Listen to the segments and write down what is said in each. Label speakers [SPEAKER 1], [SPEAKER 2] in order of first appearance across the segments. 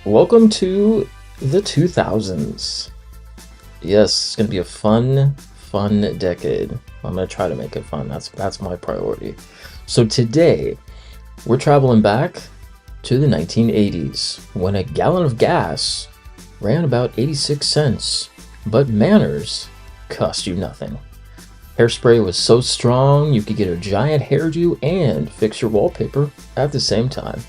[SPEAKER 1] Welcome to the 2000s. Yes, it's gonna be a fun decade. I'm gonna try to make it fun. That's my priority. So today we're traveling back to the 1980s when a gallon of gas ran about 86 cents, but manners cost you nothing. Hairspray was so strong you could get a giant hairdo and fix your wallpaper at the same time.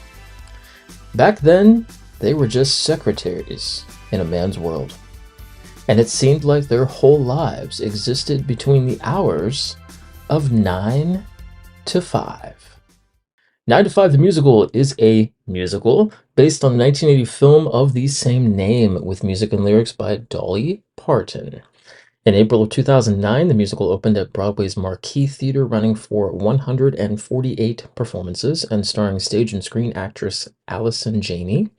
[SPEAKER 1] Back then, they were just secretaries in a man's world, and it seemed like their whole lives existed between the hours of 9 to 5. 9 to 5 the Musical is a musical based on the 1980 film of the same name with music and lyrics by Dolly Parton. In April of 2009, the musical opened at Broadway's Marquee Theater, running for 148 performances and starring stage and screen actress Allison Janney,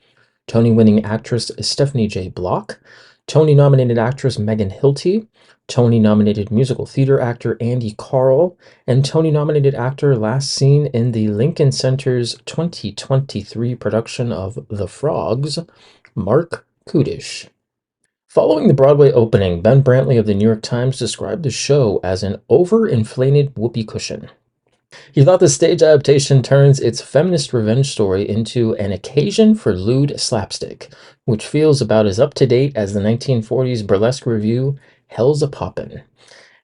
[SPEAKER 1] Tony-winning actress Stephanie J. Block, Tony-nominated actress Megan Hilty, Tony-nominated musical theater actor Andy Carl, and Tony-nominated actor last seen in the Lincoln Center's 2023 production of The Frogs, Mark Kudish. Following the Broadway opening, Ben Brantley of the New York Times described the show as an over-inflated whoopee cushion. He thought the stage adaptation turns its feminist revenge story into an occasion for lewd slapstick, which feels about as up-to-date as the 1940s burlesque revue Hell's a Poppin',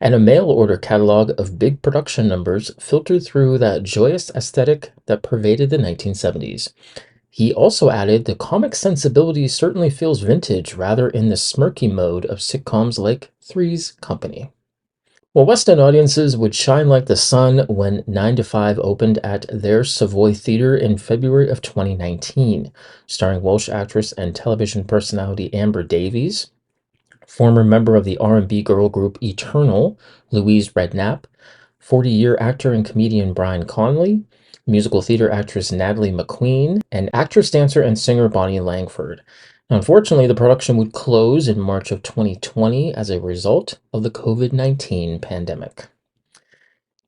[SPEAKER 1] and a mail-order catalog of big production numbers filtered through that joyous aesthetic that pervaded the 1970s. He also added, the comic sensibility certainly feels vintage rather in the smirky mode of sitcoms like Three's Company. Well, West End audiences would shine like the sun when 9 to 5 opened at their Savoy Theatre in February of 2019, starring Welsh actress and television personality Amber Davies, former member of the R&B girl group Eternal, Louise Redknapp, 40-year actor and comedian Brian Conley, musical theater actress Natalie McQueen, and actress, dancer, and singer Bonnie Langford. Unfortunately, the production would close in March of 2020 as a result of the COVID-19 pandemic.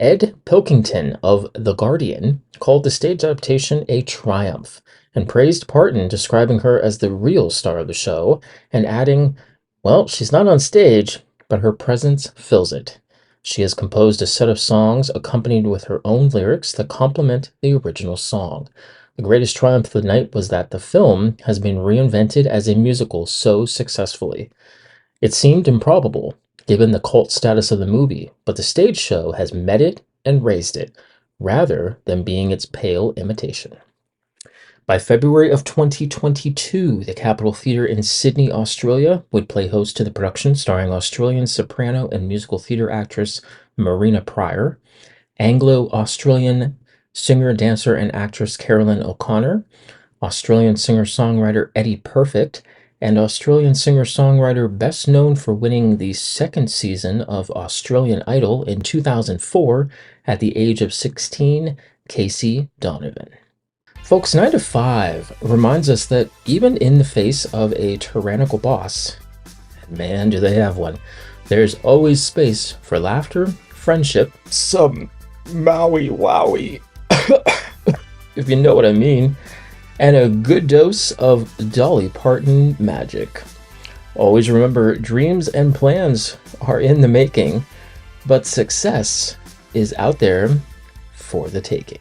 [SPEAKER 1] Ed Pilkington of The Guardian called the stage adaptation a triumph and praised Parton, describing her as the real star of the show and adding, well, she's not on stage, but her presence fills it. She has composed a set of songs accompanied with her own lyrics that complement the original song. The greatest triumph of the night was that the film has been reinvented as a musical so successfully. It seemed improbable, given the cult status of the movie, but the stage show has met it and raised it, rather than being its pale imitation. By February of 2022, the Capitol Theatre in Sydney, Australia, would play host to the production, starring Australian soprano and musical theatre actress Marina Pryor, Anglo-Australian singer, dancer, and actress Carolyn O'Connor, Australian singer-songwriter Eddie Perfect, and Australian singer-songwriter best known for winning the second season of Australian Idol in 2004 at the age of 16, Casey Donovan. Folks, 9 to 5 reminds us that even in the face of a tyrannical boss, and man, do they have one, there's always space for laughter, friendship, some Maui Wowie, if you know what I mean, and a good dose of Dolly Parton magic. Always remember, dreams and plans are in the making, but success is out there for the taking.